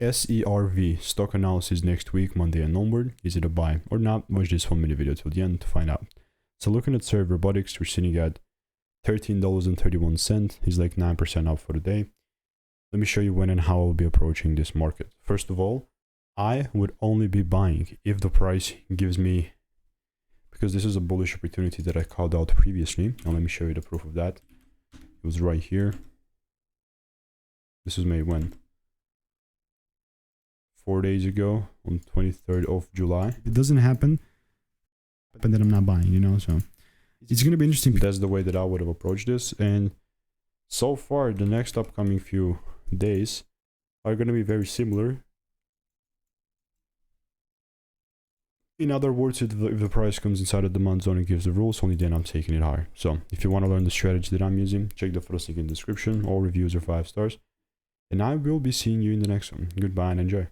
SERV stock analysis next week, Monday and onward. Is it a buy or not? Watch this 1 minute video till the end to find out. So looking at SERV Robotics, we're sitting at $13.31. He's like 9% up for the day. Let me show you when and how I'll be approaching this market. First of all, I would only be buying if the price gives me, because this is a bullish opportunity that I called out previously. Now let me show you the proof of that. It was right here. This was made when? 4 days ago on 23rd of July. It doesn't happen, but then I'm not buying, you know, so it's going to be interesting. That's the way that I would have approached this. And so far, the next upcoming few days are going to be very similar. In other words, if the price comes inside of the demand zone and gives the rules, only then I'm taking it higher. So if you want to learn the strategy that I'm using, check the first link in the description. All reviews are 5 stars. And I will be seeing you in the next one. Goodbye and enjoy.